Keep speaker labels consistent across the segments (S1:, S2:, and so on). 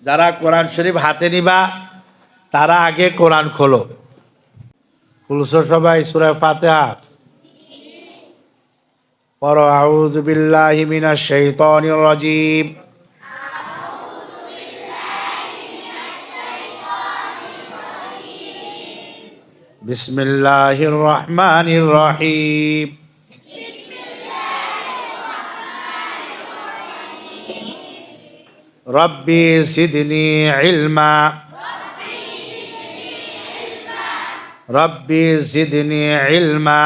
S1: যারা কোরআন শরীফ হাতে নিবা তারা আগে কোরআন খোলো। খুলছো সবাই সূরা ফাতিহা? পড়ো আউযু বিল্লাহি মিনাশ শাইতানির রাজীম। বিসমিল্লাহির রহমানির রহিম। রব্বি জিদনি ইলমা। রব্বি জিদনি ইলমা।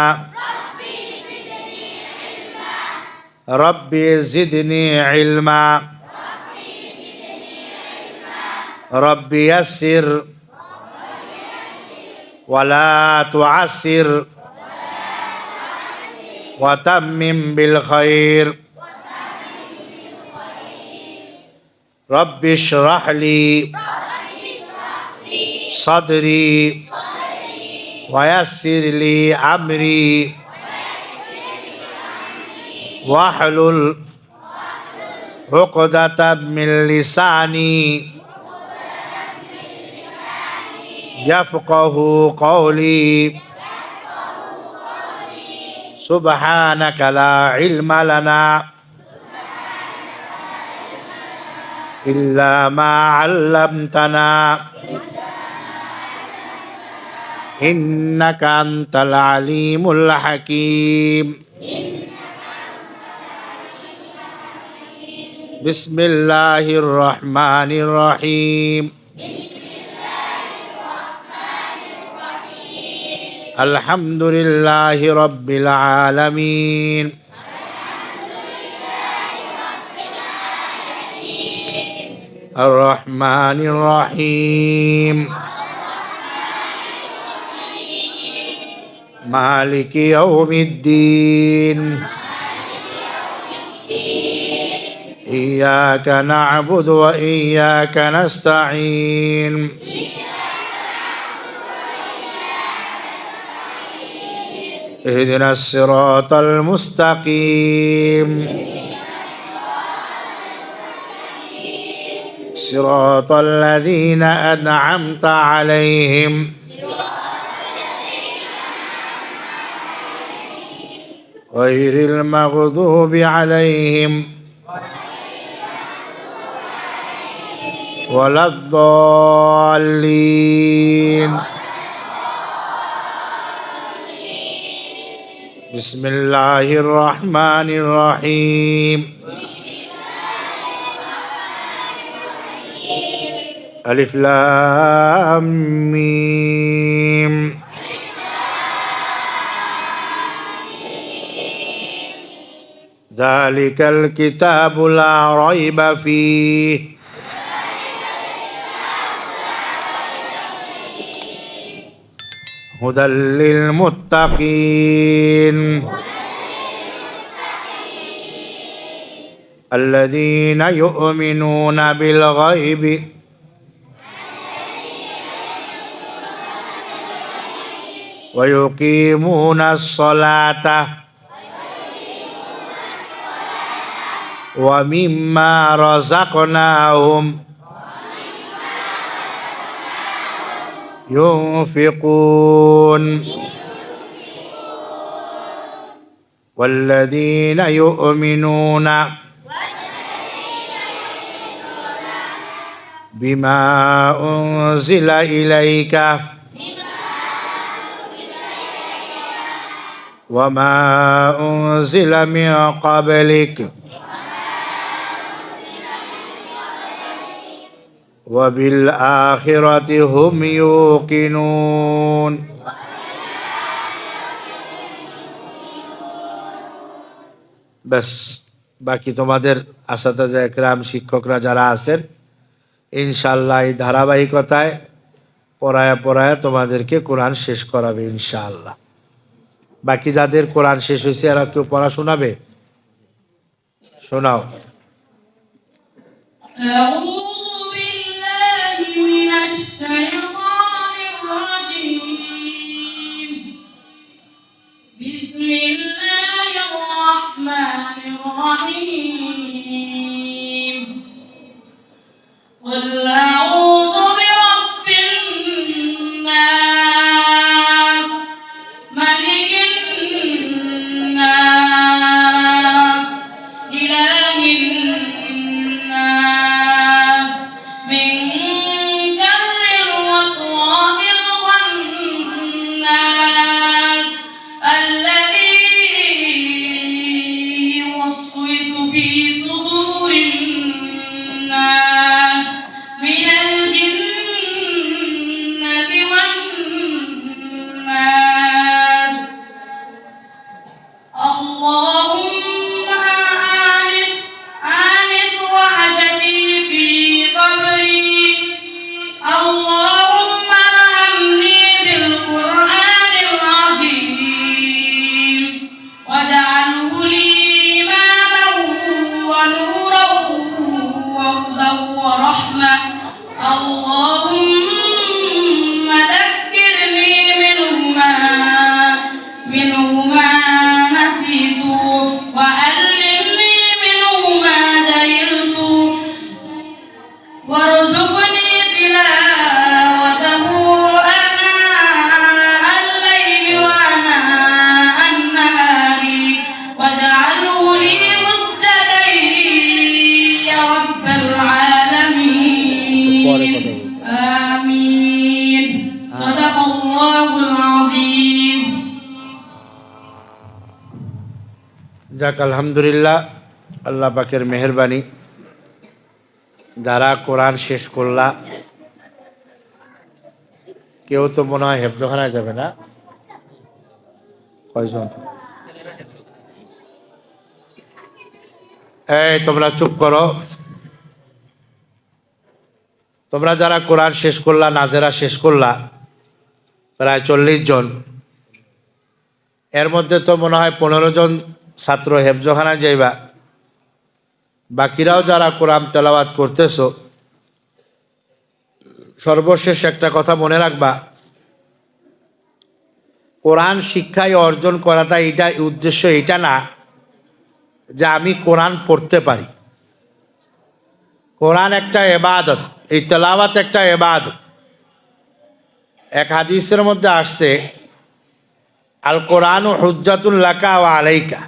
S1: রব্বি জিদনি ইলমা। রব্বি ইয়াসসির ওয়ালা তুআসসির ওয়া তাম্মিম বিল খাইর। রব্বি ইশরাহ লি সাদরি ওয়া ইয়াসসির লি আমরি ওয়াহলুল উকদাতাম মিন লিসানি ইয়াফকাহু কওলি। সুবহানাকা লা ইলমা লানা ইল্লা মা আল্লামতানা ইন্নাকা আনতাল আলিমুল হাকীম। বিসমিল্লাহির রহমানির রহিম। আলহামদুলিল্লাহি রাব্বিল আলামিন। আর রহমানির রহিম। মালিকি ইয়াউমিদ্দিন। ইয়্যাকা না'বুদু ওয়া ইয়্যাকা নাস্তাঈন। ইহদিনাস সিরাতাল মুস্তাকিম। সিরাতাল লাযীনা আন'আমতা আলাইহিম গায়রিল মাগযুবি আলাইহিম ওয়ালাদ-দাল্লিন। বিসমিল্লাহির রহমানির রহিম। আলিফ লাম মিম। যালিকাল কিতাবু লা রাইবা ফীহ হুদাল লিল মুত্তাকিন আল্লাযীনা ইউমিনুনা বিল গায়বি ওয়া ইউকিমুনাস সালাতা ওয়া মিম্মা রাযাকনাহুম ينفقون والذين يؤمنون بما أنزل إليك وما أنزل من قبلك وبالآخرة هم يوقنون। بس বাকি তোমাদের আসাতাজা একরাম শিক্ষকরা যারা আছেন ইনশাআল্লাহ এই ধারাবাহিকতায় পড়ায়া তোমাদেরকে কোরআন শেষ করাবে ইনশাআল্লাহ। বাকি যাদের কোরআন শেষ হয়েছে এরা কেউ পড়া শোনাবে? শোনাও।
S2: الشيطان الرجيم بسم الله الرحمن الرحيم قل أعوذ برب الناس ملك الناس إله الناس من شر الوسواس الخناس الذي يوسوس في صدور الناس من الجنة والناس اللهم آنس وحشتي في قبري اللهم ارحمني بالقرآن العظيم واجعله لي إماما ونورا وهدى ورحمة اللهم ذكرني منه ما نسيت وعلمني منه ما جهلت وارزقني تلاوته آناء الليل وآناء النهار واجعله لي حجة يا رب العالمين آمين صدق الله العظيم
S1: যাক আলহামদুলিল্লাহ, আল্লাহ পাকের মেহেরবানি, যারা কোরআন শেষ করলা কেউ তো মনে হয় হেফজখানায় যাবে না। কয়জন? এই তোমরা চুপ করো। তোমরা যারা কোরআন শেষ করলা, নাজেরা শেষ করলা, প্রায় 40 জন, এর মধ্যে তো মনে হয় 15 জন ছাত্র হেফজখানায় যাইবা। বাকিরাও যারা কোরআন তেলাওয়াত করতেছো, সর্বশেষ একটা কথা মনে রাখবা, কোরআন শিক্ষায় অর্জন করাটা এটা উদ্দেশ্য এটা না যে আমি কোরআন পড়তে পারি। কোরআন একটা ইবাদত, এই তেলাওয়াত একটা ইবাদত। এক হাদিসের মধ্যে আসছে, আল কোরআন হুজ্জাতুল লাকা ওয়া আলাইকা,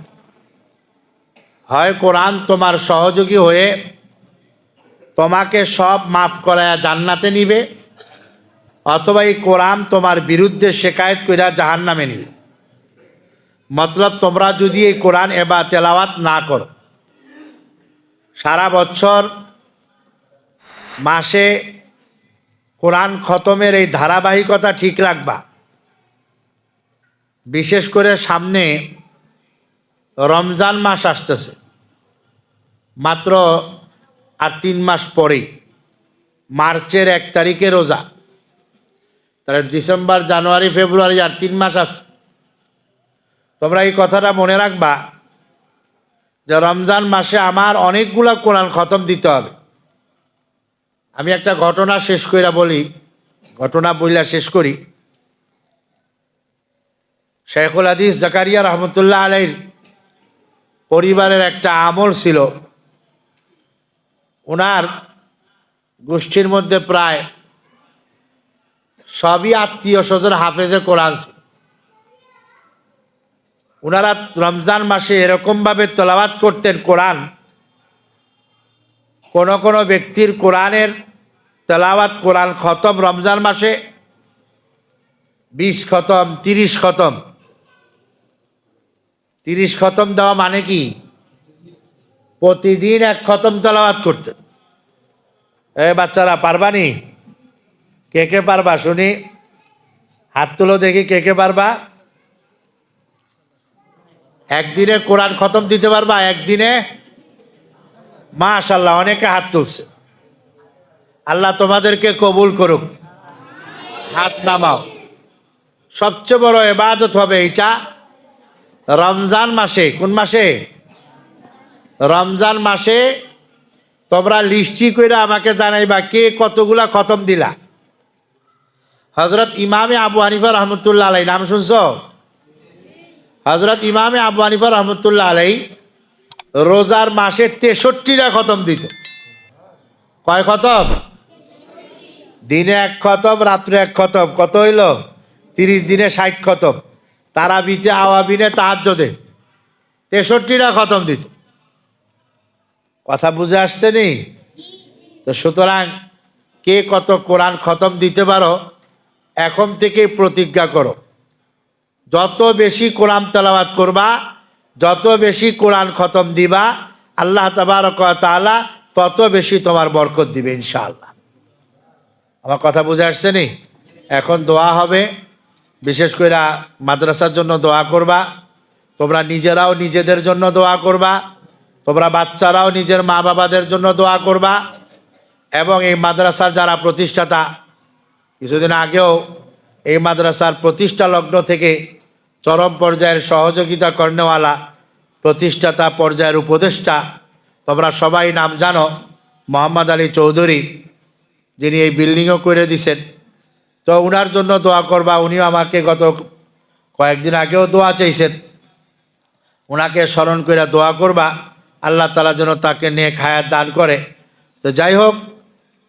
S1: হয় কোরআন তোমার সহযোগী হয়ে তোমাকে সব মাফ করায়া জান্নাতে নিবে, অথবা এই কোরআন তোমার বিরুদ্ধে শেকায়েত কইরা জাহান্নামে নিবে। মতলব তোমরা যদি এই কোরআন এবা তেলাওয়াত না করো, সারা বছর মাসে কোরআন খতমের এই ধারাবাহিকতা ঠিক রাখবা। বিশেষ করে সামনে রমজান মাস আসতেছে, মাত্র আর 3 মাস পরেই, মার্চের 1 তারিখে রোজা, তাহলে ডিসেম্বর, জানুয়ারি, ফেব্রুয়ারি, আর 3 মাস আছে। তোমরা এই কথাটা মনে রাখবা যে রমজান মাসে আমার অনেকগুলা কোরআন খতম দিতে হবে। আমি একটা ঘটনা শেষ কইরা বলি, ঘটনা বইলা শেষ করি। শেখুল হাদিস জাকারিয়া রহমতুল্লাহ আলাইহির পরিবারের একটা আমল ছিল, ওনার গোষ্ঠীর মধ্যে প্রায় সবই আত্মীয় স্বজন হাফেজে কোরআন ছিল। ওনারা রমজান মাসে এরকমভাবে তেলাওয়াত করতেন কোরআন, কোন কোন ব্যক্তির কোরআনের তেলাওয়াত, কোরআন খতম রমজান মাসে 20 খতম, 30 খতম। 30 খতম দেওয়া মানে কি? প্রতিদিন 1 খতম তেলাওয়াত করতেন। বাচ্চারা পারবানি? কে কে পারবা শুনি? হাত তুলো দেখি, কে কে পারবা? একদিনে কোরআন খতম দিতে পারবা? একদিনে? মাশাআল্লাহ, অনেকে হাত তুলছে। আল্লাহ তোমাদেরকে কবুল করুক। হাত নামাও। সবচেয়ে বড় ইবাদত হবে এটা রমজান মাসে। কোন মাসে? রমজান মাসে। তোমরা লিস্টি কইরা আমাকে জানাইবা কে কতগুলা খতম দিলা। হযরত ইমামে আবু হানিফা রহমতুল্লাহ আলাইহি, নাম শুনছো? হযরত ইমামে আবু হানিফা রহমতুল্লাহ আলাইহি রোজার মাসে 63টা খতম দিত। কয় খতম? দিনে 1 খতম, রাত্রে 1 খতম, কত হইল? 30 দিনে 60 খতম। তারাবিতে, আওয়াবিনে, তাহাজ্জুদে 63টা খতম দিত। কথা বুঝে আসছে নি? তো সুতরাং কে কত কোরআন খতম দিতে পারো এখন থেকে প্রতিজ্ঞা করো। যত বেশি কোরআন তেলাওয়াত করবা, যত বেশি কোরআন খতম দিবা, আল্লাহ তাবারক ওয়া তাআলা তত বেশি তোমার বরকত দিবে ইনশাআল্লাহ। আমার কথা বুঝে আসছে নি? এখন দোয়া হবে, বিশেষ করে মাদ্রাসার জন্য দোয়া করবা। তোমরা নিজেরাও নিজেদের জন্য দোয়া করবা, তোমরা বাচ্চারাও নিজের মা বাবাদের জন্য দোয়া করবা, এবং এই মাদ্রাসার যারা প্রতিষ্ঠাতা, কিছুদিন আগেও এই মাদ্রাসার প্রতিষ্ঠা লগ্ন থেকে চরম পর্যায়ের সহযোগিতা কর্নেওয়ালা প্রতিষ্ঠাতা পর্যায়ের উপদেষ্টা, তোমরা সবাই নাম জানো, মোহাম্মদ আলী চৌধুরী, যিনি এই বিল্ডিংও করে দিছেন। তো উনার জন্য দোয়া করবা। উনিও আমাকে গত কয়েকদিন আগেও দোয়া চাইছেন, ওনাকে স্মরণ করে দোয়া করবা, আল্লাহ তাআলা যেন তাকে নেক হায়াত দান করে। তো যাই হোক,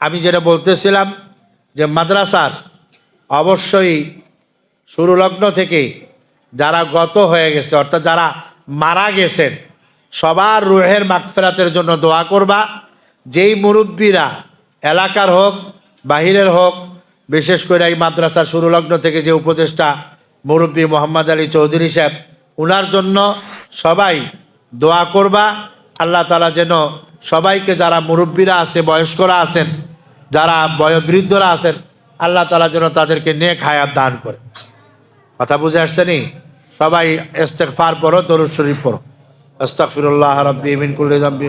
S1: আমি যেটা বলতেছিলাম যে মাদ্রাসার অবশ্যই শুরু লগ্ন থেকে যারা গত হয়ে গেছে, অর্থাৎ যারা মারা গেছেন, সবার রুহের মাগফিরাতের জন্য দোয়া করবা। যেই মুরব্বীরা এলাকার হোক বাহিরের হোক, বিশেষ করে এই মাদ্রাসার শুরু লগ্ন থেকে যে উপদেষ্টা মুরব্বী মোহাম্মদ আলী চৌধুরী সাহেব, উনার জন্য সবাই দোয়া করবা। আল্লাহ তাআলা যেন সবাইকে, যারা মুরব্বীরা আছে, বয়স্করা আছেন, যারা বয়োবৃদ্ধরা আছেন, আল্লাহ তাআলা যেন তাদেরকে নেক হায়াত দান করে। কথা বুঝে আসছে নি? সবাই ইস্তেগফার পড়ো, দরুদ শরীফ পড়ো। আস্তাগফিরুল্লাহ রাব্বি মিন কুল্লি যামবি,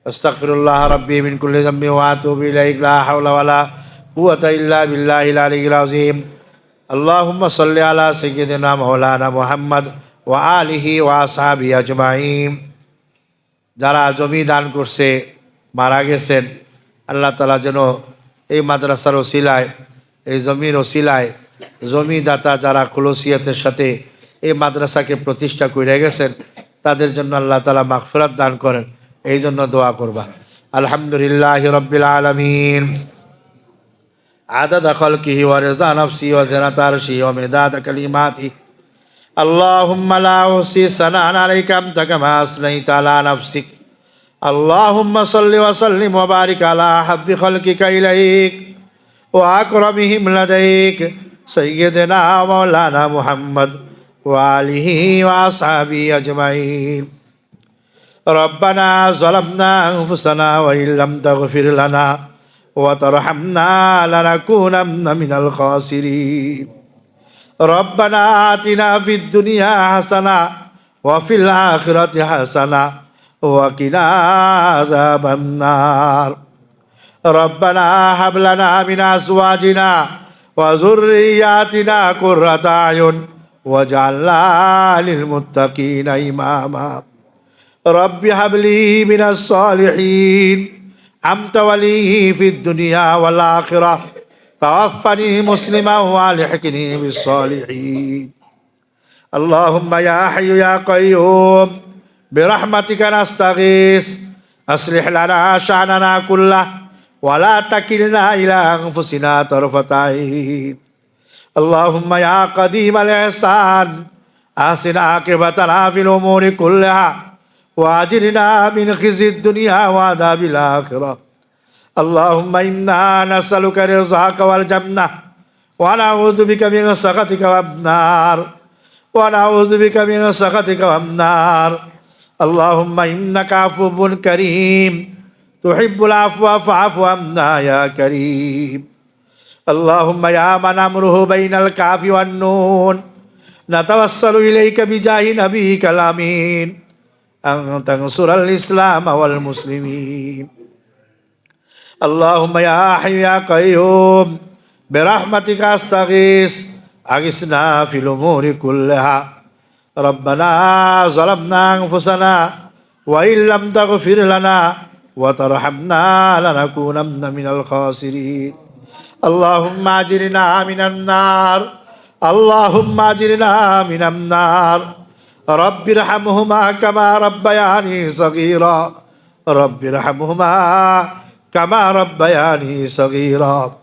S1: আস্তাগফিরুল্লাহ রাব্বি মিন কুল্লি যামবি ওয়া আতুবু ইলাইহি, লা হাওলা ওয়ালা কুওয়াতা ইল্লা বিল্লাহিল আলিয়্যিল আযীম। আল্লাহুম্মা সাল্লি আলা সাইয়্যিদিনা মাওলানা মুহাম্মদ ওয়া আলিহি ওয়া আসহাবিহি আজমাইন। যারা জমি দান করছে, মারা গেছেন, আল্লাহ তাআলা যেন এই মাদ্রাসার ওসিলায়, এই জমির ওসিলায়, জমিদাতা যারা খুলসিয়তের সাথে এই মাদ্রাসাকে প্রতিষ্ঠা করে গেছেন, তাদের জন্য আল্লাহ তাআলা মাগফিরাত দান করেন, এই জন্য দোয়া করবা। আলহামদুলিল্লাহি রাব্বিল আলামিন। আদাদা খালকিহি ওয়া রিজা নাফসি ওয়া জিনাতা আরশিহি ওয়া মিদাদা কালিমাতি। আল্লাহুম্মা লা উহসি সানাআন আলাইকা আনতা কামা আসনাইতা আলা নাফসিক। আল্লাহুম্মা সাল্লি ওয়া সাল্লিম ওয়া বারিক আলা হাব্বি খালকিকা ইলাইক ওয়া আকরামিহিম লাদাইক সাইয়্যিদিনা মাওলানা মুহাম্মদ ওয়া আলিহি ওয়া আসহাবিহি আজমাইন। রব্বানা যালামনা আনফুসানা ওয়া ইল্লাম তাগফির লানা ওয়া তারহামনা লানাকুনান্না মিনাল খাসিরিন। রব্বানা আতিনা ফিদ দুনিয়া হাসানা ওয়া ফিল আখিরাতি হাসানা ওয়া কিনা আযাবান নার। রব্বানা হাব লানা মিন আজওয়াজিনা ওয়া যুররিয়াতিনা কুররাতা আয়ুন ওয়াজআলনা লিল মুত্তাকিনা ইমামা। রব্বি হাবলি মিনাস সালিহিন আনতা ওয়ালিয়্যি ফিদ দুনিয়া ওয়াল আখিরাহ তাওয়াফফানি মুসলিমান ওয়া আলহিকনি বিস সালিহিন। আল্লাহুম্মা ইয়া হাইয়্যু ইয়া কাইয়্যুম বিরহমাতিকা নাস্তাগীস আসলিহ লানা শা'নানা কুল্লাহ ওয়া লা তাকিলনা ইলা আনফুসিনা তারফাতা আইন। আল্লাহুম্মা ইয়া কাদীমাল ইহসান আহসিন আকিবাতানা ফিল উমুরি কুল্লিহা ওয়া আজিরনা মিন খিজিদ দুনিয়া ওয়া আযাবিল আখিরাহ। আল্লাহুম্মা ইন্না নাসআলুকা রিযাকা ওয়াল জান্নাহ ওয়া নাউযু বিকা মিন সাখাতিকা ওয়ান নার ওয়া নাউযু বিকা মিন সাখাতিকা ওয়ান নার। আল্লাহুম্মা ইন্নাকা আফুউন কারীম তুহিব্বুল আফওয়া ফা'ফু আন্না ইয়া কারীম। আল্লাহুম্মা ইয়া মান আমরুহু বাইনাল কাফি ওয়ান নুন নাতাওয়াসসালু ইলাইকা বিজাহি নাবিয়িকাল আমিন আন তানসুরাল ইসলাম ওয়াল মুসলিমিন। আল্লাহুম্মা ইয়া হাইয়্যু ইয়া কাইয়্যুম বিরহমাতিকা আস্তাগীস আগিসনা ফিল উমুরি কুল্লিহা। রব্বানা যালামনা আনফুসানা ওয়া ইল্লাম তাগফির লানা ওয়া তারহামনা লানাকুনান্না মিনাল খাসিরিন। আল্লাহুম্মা আজিরনা মিনান নার। আল্লাহুম্মা আজিরনা মিনান নার। রব্বিরহামহুমা কামা রাব্বায়ানি সগীরা। রব্বিরহামহুমা كما ربياني صغيرا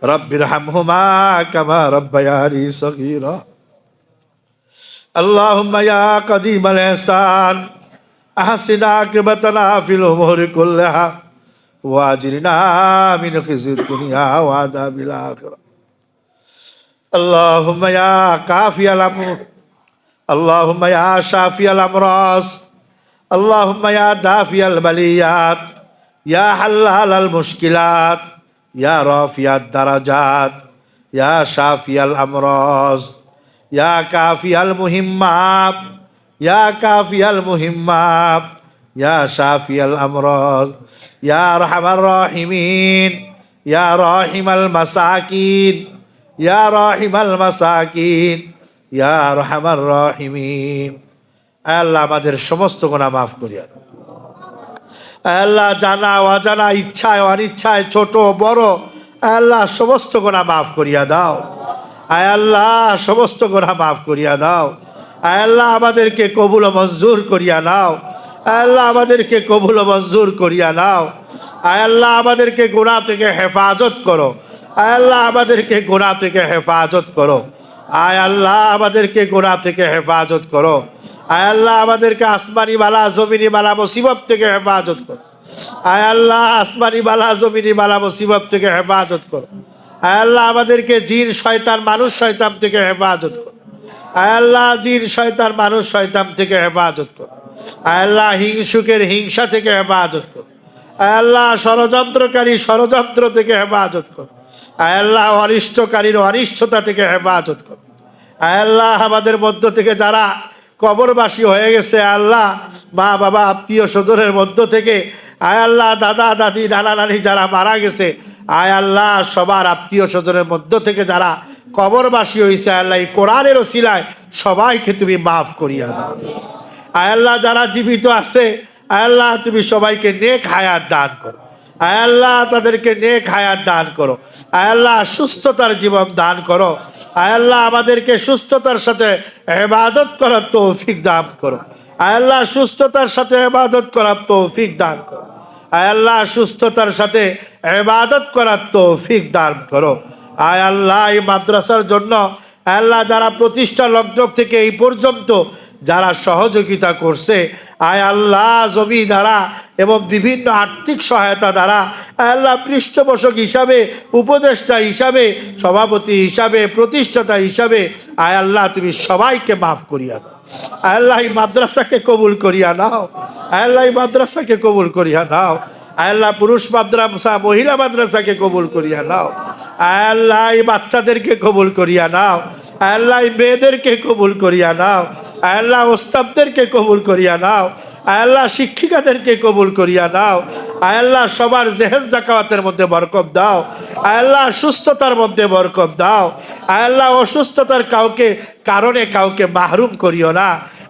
S1: رب ارحمهما كما ربياني صغيرا اللهم يا قديم الإحسان أحسن عاقبتنا في الأمور كلها واجرنا من خزي الدنيا وعذاب الآخرة اللهم يا كافي الأمر اللهم يا شافي الأمراض اللهم يا دافي البليات يا حلال المشكلات يا رافع الدرجات يا شافي الأمراض يا كافي المهمات يا كافي المهمات يا شافي الأمراض يا أرحم الراحمين يا راحم المساكين يا راحم المساكين يا أرحم الراحمين আল্লাহ আমাদের সমস্ত গুনাহ মাফ করিয়া দাও আল্লাহ জানা অজানা ইচ্ছায় অনিচ্ছায় ছোট বড় আল্লাহ সমস্ত গুনাহ মাফ করিয়া দাও আয় আল্লাহ সমস্ত গুনাহ মাফ করিয়া দাও আয় আল্লাহ আমাদেরকে কবুল ও মঞ্জুর করিয়া নাও আয় আল্লাহ আমাদেরকে কবুল ও মঞ্জুর করিয়া নাও আয় আল্লাহ আমাদেরকে গুনাহ থেকে হেফাজত করো আয় আল্লাহ আমাদেরকে গুনাহ থেকে হেফাজত করো আয় আল্লাহ আমাদেরকে গুনাহ থেকে হেফাজত করো আয় আল্লাহ আমাদেরকে আসমানি বালা জমিনি বালা মুসিবত থেকে হেফাজত করো আয় আল্লাহ আসমানি বালা জমিনি বালা মুসিবত থেকে হেফাজত করো আয় আল্লাহ আমাদেরকে জিন শয়তান মানুষ শয়তান থেকে হেফাজত করো আয় আল্লাহ জিন শয়তান মানুষ শয়তান থেকে হেফাজত করো আয় আল্লাহ হিংসুকের হিংসা থেকে হেফাজত করো আয় আল্লাহ ষড়যন্ত্রকারী ষড়যন্ত্র থেকে হেফাজত করো আয় আল্লাহ অনিষ্টকারীর অনিষ্টতা থেকে হেফাজত করো আয় আল্লাহ আমাদের মধ্য থেকে যারা কবরবাসী হয়ে গেছে আল্লাহ মা বাবা আত্মীয় স্বজনের মধ্য থেকে আয় আল্লাহ দাদা দাদি নানা নানি যারা মারা গেছে আয় আল্লাহ সবার আত্মীয় স্বজনের মধ্য থেকে যারা কবরবাসী হয়েছে আল্লাহ এই কোরআনের ওসিলায় সবাইকে তুমি মাফ করিয়া দাও আয় আল্লাহ যারা জীবিত আছে আয় আল্লাহ তুমি সবাইকে নেক হায়াত দান করো আয় আল্লাহ তাদেরকে নেক হায়াত দান করো আয় আল্লাহ সুস্থতার জীবন দান করো আয় আল্লাহ আমাদেরকে সুস্থতার সাথে ইবাদত করার তৌফিক দান করো আয় আল্লাহ সুস্থতার সাথে ইবাদত করার তৌফিক দান করো আয় আল্লাহ সুস্থতার সাথে ইবাদত করার তৌফিক দান করো আয় আল্লাহ এই মাদ্রাসার জন্য আল্লাহ যারা প্রতিষ্ঠা লগ্ন থেকে এই পর্যন্ত যারা সহযোগিতা করছে আয় আল্লাহ জমি দ্বারা এবং বিভিন্ন আর্থিক সহায়তা দ্বারা আল্লাহ পৃষ্ঠপোষক হিসাবে উপদেষ্টা হিসাবে সভাপতি হিসাবে প্রতিষ্ঠাতা হিসাবে আয় আল্লাহ তুমি সবাইকে মাফ করিয়া দাও আল্লাহ এই মাদ্রাসাকে কবুল করিয়া নাও আল্লাহ এই মাদ্রাসাকে কবুল করিয়া নাও আল্লাহ পুরুষ মাদ্রাসা মহিলা মাদ্রাসাকে কবুল করিয়া নাও আল্লাহ এই বাচ্চাদেরকে কবুল করিয়া নাও আল্লাহ এই মেয়েদেরকে কবুল করিয়া নাও আল্লাহ ওস্তাদদেরকে কবুল করিয়া নাও আল্লাহ শিক্ষিকাদেরকে কবুল করিয়া নাও আল্লাহ সবার জেহেজ জাকাতের মধ্যে বরকত দাও আল্লাহ সুস্থতার মধ্যে বরকত দাও আল্লাহ অসুস্থতার কারণে কাউকে মাহরুম করিও না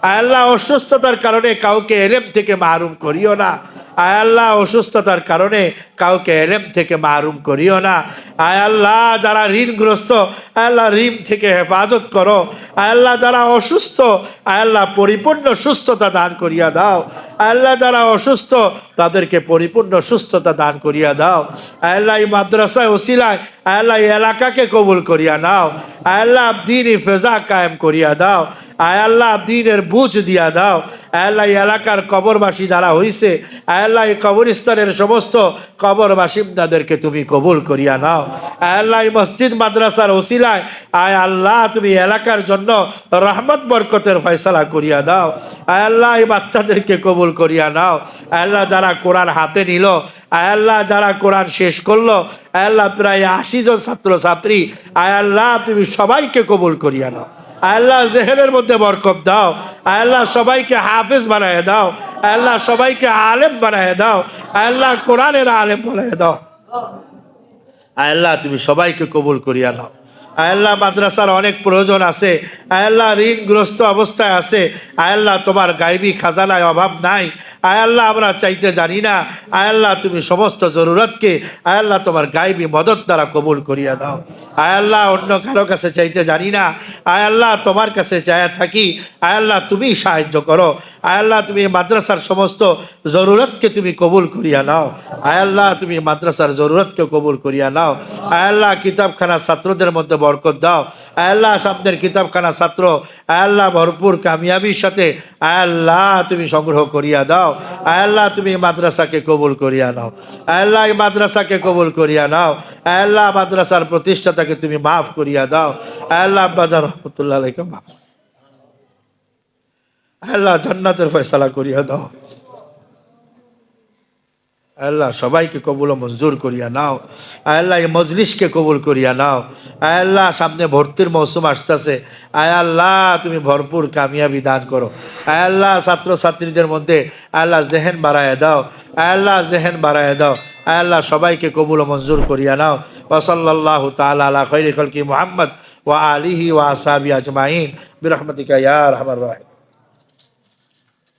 S1: আল্লাহ অসুস্থতার কারণে কাউকে এলেম থেকে মাহরুম করিও না আয় আল্লাহ অসুস্থতার কারণে কাউকে এলেম থেকে মাহরুম করিও না আয় আল্লাহ যারা ঋণগ্রস্ত আল্লাহ ঋণ থেকে হেফাজত করো আয় আল্লাহ যারা অসুস্থ আয় আল্লাহ পরিপূর্ণ সুস্থতা দান করিয়া দাও আল্লাহ যারা অসুস্থ তাদেরকে পরিপূর্ণ সুস্থতা দান করিয়া দাও আল্লাহ এই মাদ্রাসায় ওসিলায় আল্লাহ এই এলাকাকে কবুল করিয়া নাও আল্লাহ দ্বীনি ফেজা কায়েম করিয়া দাও আয় আল্লাহ দ্বীনের বুঝ দিয়া দাও আল্লাহ এই এলাকার কবরবাসী যারা হইছে আল্লাহ এই কবরস্থানের সমস্ত কবর বাসিন্দাদেরকে তুমি কবুল করিয়া নাও আল্লাহ এই মসজিদ মাদ্রাসার ওসিলায় আয় আল্লাহ তুমি এলাকার জন্য রহমত বরকতের ফয়সালা করিয়া দাও আল্লাহ এই বাচ্চাদেরকে কবুল করিয়া নাও আল্লাহ যারা কোরআন হাতে নিল আল্লাহ যারা কোরআন শেষ করলো আল্লাহ প্রায় 80 জন ছাত্র ছাত্রী আল্লাহ তুমি সবাইকে কবুল করিয়া নাও আল্লাহ জেহেনের মধ্যে বরকত দাও আল্লাহ সবাইকে হাফেজ বানায় দাও আল্লাহ সবাইকে আলেম বানায় দাও আল্লাহ কোরআনের আলেম বানায় দাও আল্লাহ তুমি সবাইকে কবুল করিয়া নাও আয় আল্লাহ মাদ্রাসার অনেক প্রয়োজন আছে, আয় আল্লাহ ঋণগ্রস্ত অবস্থায় আছে, আয় আল্লাহ তোমার গায়বী খাজানায় অভাব নাই, আয় আল্লাহ আমরা চাইতে জানি না, আয় আল্লাহ তুমি সমস্ত জরুরতকে আয় আল্লাহ তোমার গায়বী মদত দ্বারা কবুল করিয়া দাও। আয় আল্লাহ অন্য কারো কাছে চাইতে জানি না, আয় আল্লাহ তোমার কাছে চাইয়া থাকি, আয় আল্লাহ তুমি সাহায্য করো, আয় আল্লাহ তুমি মাদ্রাসার সমস্ত জরুরতকে তুমি কবুল করিয়া নাও, আয় আল্লাহ তুমি মাদ্রাসার জরুরতকে কবুল করিয়া নাও। আয় আল্লাহ কিতাবখানা ছাত্রদের মধ্যে বরকত দাও, আয় আল্লাহ সামনের কিতাবখানা ছাত্র আয় আল্লাহ ভরপুর কামিয়াবির সাথে আয় আল্লাহ তুমি সংগ্রহ করিয়া দাও। আয় আল্লাহ তুমি মাদ্রাসাকে কবুল করিয়া নাও, আয় আল্লাহ এই মাদ্রাসাকে কবুল করিয়া নাও, আয় আল্লাহ মাদ্রাসার প্রতিষ্ঠাতাকে তুমি মাফ করিয়া দাও। আয় আল্লাহ আব্বাজান রহমতুল্লাহ আলাইকে মাফ, আয় আল্লাহ জান্নাতের ফয়সালা করিয়া দাও। আল্লাহ সবাইকে কবুল ও মঞ্জুর করিয়া নাও, আল্লাহ এই মজলিসকে কবুল করিয়া নাও। আল্লাহ সামনে ভর্তির মৌসুম আসতেছে, আয় আল্লাহ তুমি ভরপুর কামিয়াবি দান করো। আল্লাহ ছাত্র ছাত্রীদের মধ্যে আল্লাহ জেহেন বাড়ায় দাও, আল্লাহ জেহেন বাড়ায় দাও। আল্লাহ সবাইকে কবুল ও মঞ্জুর করিয়া নাও। ওয়া সাল্লাল্লাহু তাআলা আলা খায়রি খালকি মুহাম্মদ ওয়া আলিহি ওয়া আসহাবিহি আজমাইন বিরহমাতিকা ইয়া আরহামার রাহিমিন।